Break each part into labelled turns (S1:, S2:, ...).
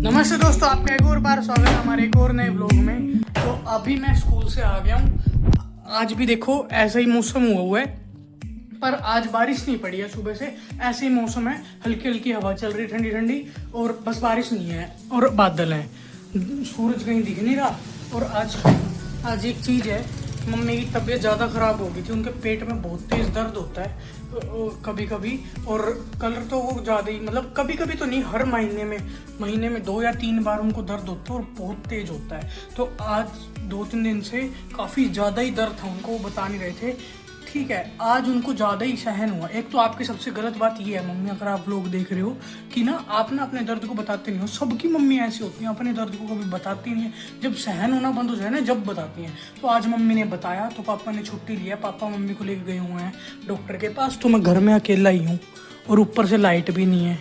S1: नमस्ते दोस्तों, आपका एक और बार स्वागत है हमारे एक और नए ब्लॉग में। तो अभी मैं स्कूल से आ गया हूँ। आज भी देखो ऐसा ही मौसम हुआ है, पर आज बारिश नहीं पड़ी है। सुबह से ऐसे ही मौसम है, हल्की हल्की हवा चल रही ठंडी ठंडी, और बस बारिश नहीं है और बादल है, सूरज कहीं दिख नहीं रहा। और आज एक चीज़ है, मम्मी की तबीयत ज़्यादा ख़राब हो गई थी। उनके पेट में बहुत तेज़ दर्द होता है कभी कभी, और कलर तो वो ज़्यादा ही, मतलब कभी कभी तो नहीं, हर महीने में 2 या 3 बार उनको दर्द होता है और बहुत तेज़ होता है। तो आज 2-3 दिन से काफ़ी ज़्यादा ही दर्द था उनको, वो बता नहीं रहे थे। ठीक है, आज उनको ज़्यादा ही सहन हुआ। एक तो आपकी सबसे गलत बात ये है मम्मी, अगर आप लोग देख रहे हो कि ना, आप ना अपने दर्द को बताते नहीं हो। सबकी मम्मी ऐसी होती हैं, अपने दर्द को कभी बताती नहीं है। जब सहन होना बंद हो जाए ना, जब बताती हैं। तो आज मम्मी ने बताया तो पापा ने छुट्टी लिया। पापा मम्मी को लेके गए हुए हैं डॉक्टर के पास। तो मैं घर में अकेला ही हूँ और ऊपर से लाइट भी नहीं है,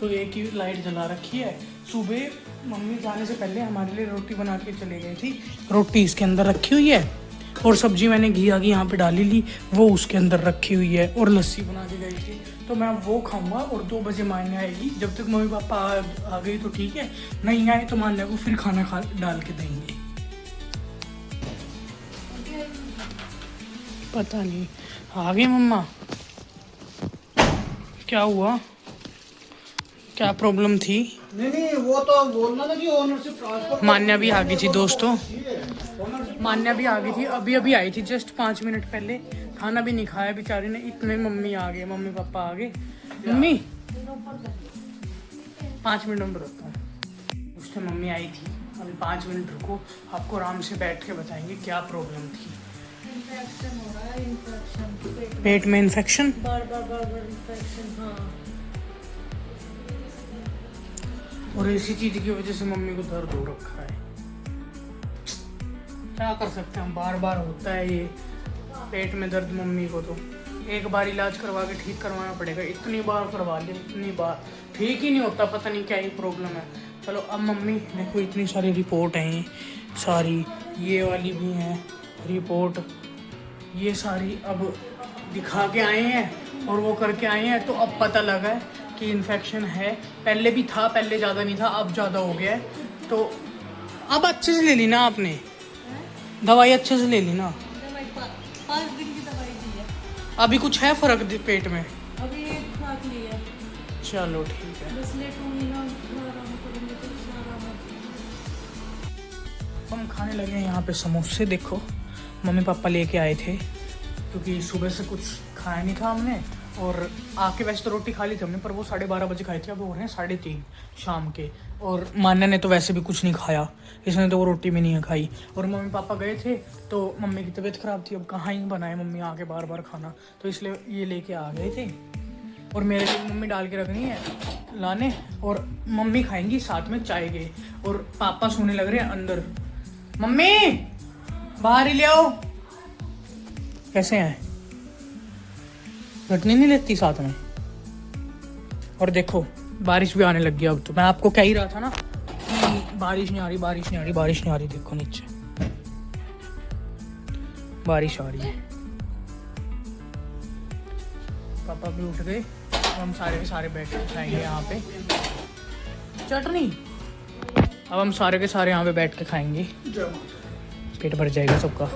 S1: तो एक ही लाइट जला रखी है। सुबह मम्मी जाने से पहले हमारे लिए रोटी बना के चले गई थी। रोटी इसके अंदर रखी हुई है, और सब्जी मैंने घी आगे यहाँ पे डाली ली, वो उसके अंदर रखी हुई है, और लस्सी बना के गई थी। तो मैं वो खाऊंगा, और 2 बजे मान्य आएगी। जब तक मम्मी पापा आ गई तो ठीक है, नहीं आए तो मान्या को फिर खाना डाल के देंगे। पता नहीं आ गई मम्मा, क्या हुआ, क्या प्रॉब्लम थी?
S2: नहीं वो तो बोलना था कि ओनरशिप ट्रांसफर।
S1: मान्या भी आ गई थी दोस्तों, मान्या भी आ गई थी, अभी आई थी जस्ट 5 मिनट पहले। खाना भी नहीं खाया बेचारी ने, इतने मम्मी आ गए, मम्मी पापा आ गए। मम्मी 5 मिनट में रुकता हूँ। उसने मम्मी आई थी, अभी 5 मिनट रुको, आपको आराम से बैठ के बताएंगे क्या प्रॉब्लम थी।
S3: इन्फेक्शन हो रहा है, इन्फेक्शन
S1: पेट में इन्फेक्शन,
S3: बार इन्फेक्शन। हाँ,
S1: और इसी चीज की वजह से मम्मी को दर्द हो रखा है। क्या कर सकते हैं हम, बार बार होता है ये पेट में दर्द मम्मी को। तो एक बार इलाज करवा के ठीक करवाना पड़ेगा। इतनी बार करवा लिया, इतनी बार ठीक ही नहीं होता, पता नहीं क्या ही प्रॉब्लम है। चलो अब मम्मी देखो, इतनी सारी रिपोर्ट हैं सारी, ये वाली भी हैं रिपोर्ट, ये सारी अब दिखा के आए हैं और वो करके आए हैं। तो अब पता लगा है कि इन्फेक्शन है। पहले भी था, पहले ज़्यादा नहीं था, अब ज़्यादा हो गया है। तो अब अच्छे से ले ली ना आपने दवाई, अच्छे से ले ली ना?
S3: दवाई 5 दिन की दवाई दी है।
S1: अभी कुछ है फर्क पेट में?
S3: अभी एक खुराक ली है,
S1: चलो ठीक है।
S3: बस लेटूंगी ना, आराम करूंगी तो उससे आराम हो जाएगा।
S1: हम खाने लगे हैं यहाँ पे समोसे। देखो मम्मी पापा लेके आए थे, क्योंकि सुबह से कुछ खाया नहीं था हमने। और आके वैसे तो रोटी खा ली थी हमने, पर वो 12:30 बजे खाई थी, अब हो रहे हैं 3:30 शाम के। और मान्या ने तो वैसे भी कुछ नहीं खाया, इसने तो वो रोटी भी नहीं खाई। और मम्मी पापा गए थे तो मम्मी की तबीयत ख़राब थी, अब कहाँ ही बनाए मम्मी आके बार बार खाना, तो इसलिए ये लेके आ गए थे। और मेरे लिए मम्मी डाल के रखनी है लाने, और मम्मी खाएंगी साथ में चाय के। और पापा सोने लग रहे हैं अंदर। मम्मी बाहर ही ले आओ। कैसे हैं? घटनी नहीं लेती साथ में। और देखो बारिश भी आने लग गई अब तो। मैं आपको कह ही रहा था ना कि बारिश नहीं आ रही, बारिश नहीं आ रही, बारिश नहीं आ रही। देखो नीचे बारिश आ रही है। पापा भी उठ गए, हम सारे के सारे बैठ के खाएंगे यहाँ पे चटनी। अब हम सारे के सारे यहाँ पे बैठ के खाएंगे, पेट भर जाएगा सबका।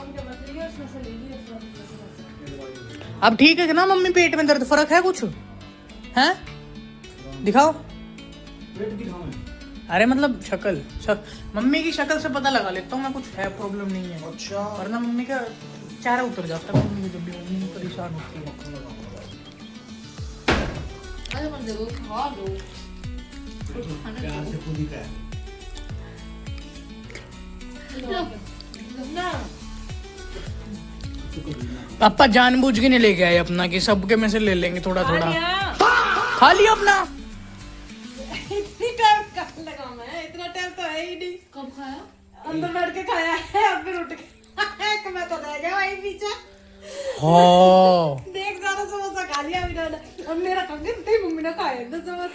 S1: अब ठीक है ना मम्मी? पेट में दर्द फर्क है कुछ है? दिखाओ। अरे मतलब शक्ल मम्मी की शक्ल से पता लगा लेता हूँ मैं, कुछ है प्रॉब्लम नहीं है।
S2: अच्छा,
S1: वरना मम्मी का चेहरा उतर जाता है मम्मी की, जब भी मम्मी परेशान होती है।
S3: अरे मत देखो, खा दो।
S2: प्यार से खुद ही खाया।
S3: ना
S1: पापा जानबूझ के नहीं लेके आए अपना, कि सबके में से ले लेंगे थोड़ा थोड़ा। खा लिया अपना।
S3: इतनी टाइम कहाँ लगा मैं, इतना टाइम तो है ही नहीं। कब खाया? अंदर बैठ के खाया है, अब फिर उठ के मैं तो रह गया वहीं पीछे।
S1: हाँ
S3: देख ज़्यादा समोसा खा लिया अभी मैंने, अब मेरा कब नहीं, तेरी मम्मी ने खाया इतना समोसा।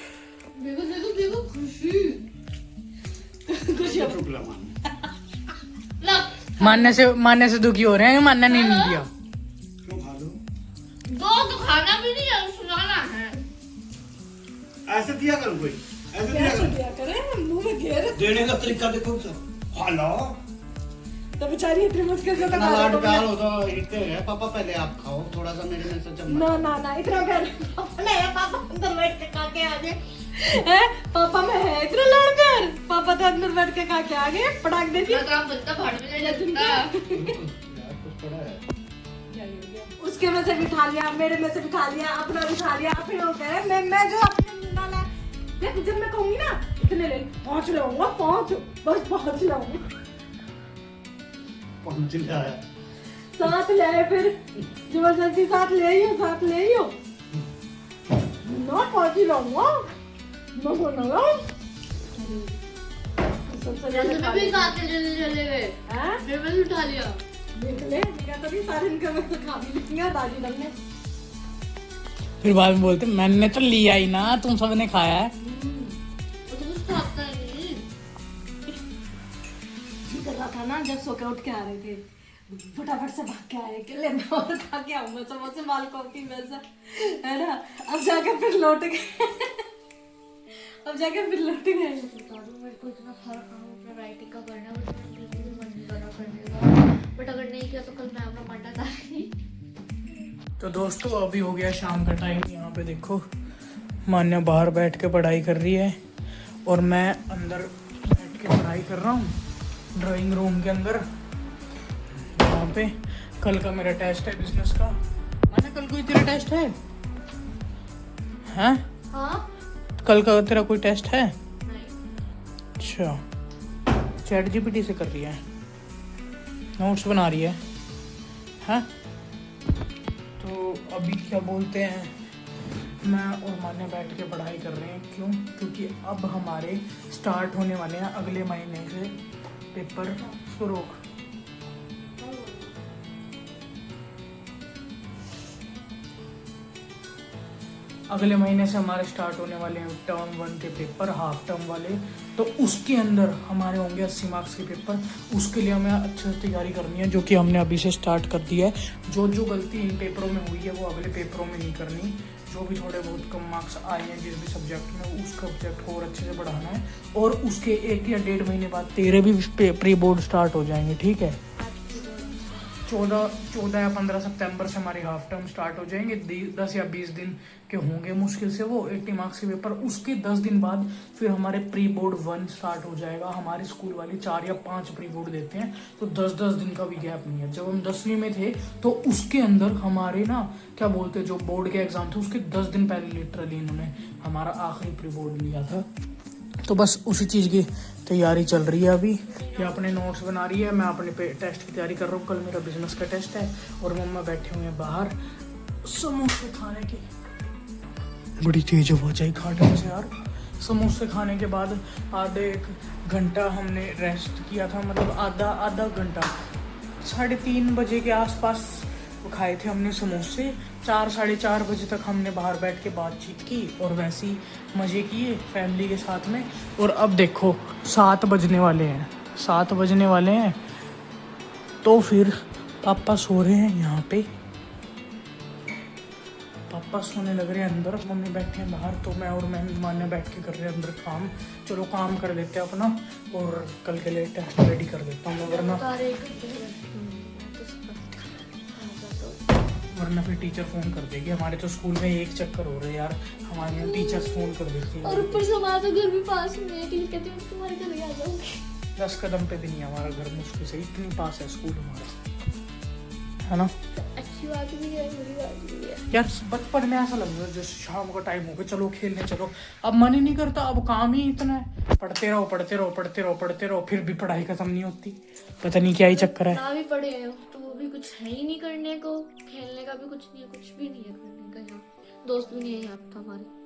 S3: देखो देखो देखो, खुशी खुशी
S1: मानने से दुखी हो रहे हैं, मानना नहीं दिया।
S2: क्यों खा लो?
S3: दो तो खाना भी नहीं है, सुनाना है।
S2: ऐसे दिया करो कोई, ऐसे दिया करो।
S3: क्या करे, मुंह में फिर
S2: देने का तरीका देखो सर। हेलो
S3: तो बेचारी इतनी मुश्किल से तो
S2: इतना
S3: खा
S2: लाड
S3: रही
S2: प्यार
S3: है।
S2: होता एक है पापा, पहले आप खाओ थोड़ा सा मेरे में से चम्मच।
S3: ना ना ना इतना प्यार पापा नहीं है, पापा अंदर बैठ के खा के आ गए हैं। पापा में है इतना लाड़ प्यार, पापा तो अंदर बैठ के खा के आ गए। पटाख दे दिया
S4: काम बनता भाड़ में ले जाता।
S2: यार कुछ पड़ा है।
S3: उसके में से भी खा लिया, मेरे में से भी खा लिया, अपना भी खा लिया। फिर वो कह रहे मैं जो अपने डाला देख, जब मैं कहूंगी ना इतने ले 5 लाऊंगा, 5 बस 5 लाऊंगा।
S2: 5 ले आया।
S3: 7 ले आए, फिर जबरदस्ती 7 ले ही हो, 7 ले ही हो ना, 5 ही लाऊंगा मैं बोल रहा हूँ। सबसे
S4: जैसे
S3: ज्यादा
S4: मैं भी साथ में चले गए,
S3: हैं?
S4: फिर मैंने उठा लिया।
S3: देख ले मेरा तो भी सारे इनके में तो खा भी लेंगे दादी लोग ने।
S1: फिर बाद में बोलते मैंने तो लिया ही ना, तुम सबने खाया है।
S4: वो तो कुछ खाता ही नहीं।
S3: कर रहा था ना जब सो के उठ के आ रहे थे, फटाफट से भाग के आए कि ले मैं और खा के आऊंगा समोसे मालकों की वैसा, है ना। अब जाके फिर लौट गए अब जाके फिर लौट गए।
S4: मेरे को इतना सारा काम अपना राइटिंग का करना है, बिल्कुल भी मन नहीं कर रहा करने का। बट अगर नहीं किया तो कल मैं अपना मंडा था।
S1: तो दोस्तों अभी हो गया शाम का टाइम। यहाँ पे देखो मान्या बाहर बैठ के पढ़ाई कर रही है और मैं अंदर बैठ के पढ़ाई कर रहा हूँ ड्राइंग रूम के अंदर। यहाँ पे कल का मेरा टेस्ट है बिजनेस का। मान्या कल कोई तेरा टेस्ट है? हैं?
S4: हाँ
S1: कल का तेरा कोई टेस्ट है?
S4: नहीं,
S1: अच्छा, चैट जीपीटी से कर रही है, नोट्स बना रही है, हैं? तो अभी क्या बोलते हैं, मैं और मान्या बैठ के पढ़ाई कर रहे हैं। क्यों? क्योंकि अब हमारे स्टार्ट होने वाले हैं अगले महीने से पेपर। शुरू अगले महीने से हमारे स्टार्ट होने वाले हैं टर्म 1 के पेपर, हाफ टर्म वाले। तो उसके अंदर हमारे होंगे 80 मार्क्स के पेपर। उसके लिए हमें अच्छे से तैयारी करनी है, जो कि हमने अभी से स्टार्ट कर दिया है। जो जो गलती इन पेपरों में हुई है वो अगले पेपरों में नहीं करनी। जो भी थोड़े बहुत कम मार्क्स आए हैं जिस भी सब्जेक्ट में, उस सब्जेक्ट को और अच्छे से बढ़ाना है। और उसके 1 या 1.5 महीने बाद तेरे भी प्री बोर्ड स्टार्ट हो जाएंगे, ठीक है। 14 या 15 सितंबर से हमारी हाफ टर्म स्टार्ट हो जाएंगे। 10 या 20 दिन के होंगे मुश्किल से वो 80 मार्क्स के पेपर। उसके 10 दिन बाद फिर हमारे प्री बोर्ड 1 स्टार्ट हो जाएगा। हमारे स्कूल वाले 4 या 5 प्री बोर्ड देते हैं, तो 10-10 दिन का भी गैप नहीं है। जब हम 10वीं में थे तो उसके अंदर हमारे ना क्या बोलते, जो बोर्ड के एग्जाम थे उसके 10 दिन पहले लिटरली इन्होंने हमारा आखिरी प्री बोर्ड लिया था। तो बस उसी चीज़ की तैयारी चल रही है अभी। ये अपने नोट्स बना रही है, मैं अपने टेस्ट की तैयारी कर रहा हूँ। कल मेरा बिजनेस का टेस्ट है और मम्मा बैठे हुए हैं बाहर समोसे खाने के। बड़ी तेज आवाज आई खाने से यार। समोसे खाने के बाद आधे 1 घंटा हमने रेस्ट किया था, मतलब आधा घंटा। 3:30 बजे के आसपास खाए थे हमने समोसे। 4-4:30 बजे तक हमने बाहर बैठ के बातचीत की और वैसे ही मज़े किए फैमिली के साथ में। और अब देखो 7 बजने वाले हैं, 7 बजने वाले हैं। तो फिर पापा सो रहे हैं यहाँ पे, पापा सोने लग रहे हैं अंदर, मम्मी बैठे हैं बाहर। तो मैं और मान्या बैठ के कर रहे हैं अंदर काम। चलो काम कर लेते हैं अपना और कल के लिए टेस्ट रेडी कर देता हूँ, वरना फिर टीचर फ़ोन कर देगी। हमारे तो स्कूल में 1 चक्कर हो रहे हैं यार, हमारे यहाँ टीचर्स फ़ोन कर देती है।
S4: और ऊपर से हमारा तो घर भी पास में है, टीचर कहती है तुम्हारे घर आ जाऊंगी।
S1: 10 कदम पे भी नहीं है हमारा घर, मुश्किल से इतनी पास है स्कूल हमारा, है ना।
S4: अच्छी बात भी है, बुरी बात भी है
S1: यार बचपन में ऐसा लगता है जैसे शाम का टाइम हो गया चलो खेलने चलो, अब मन ही नहीं करता। अब काम ही इतना है, पढ़ते रहो, फिर भी पढ़ाई खत्म नहीं होती। पता नहीं क्या ही चक्कर है।
S4: ना भी पढ़े हो तो वो भी कुछ है ही नहीं करने को, खेलने का भी कुछ नहीं है, कुछ भी नहीं है करने का। यहाँ दोस्त भी नहीं है यहाँ पे हमारे।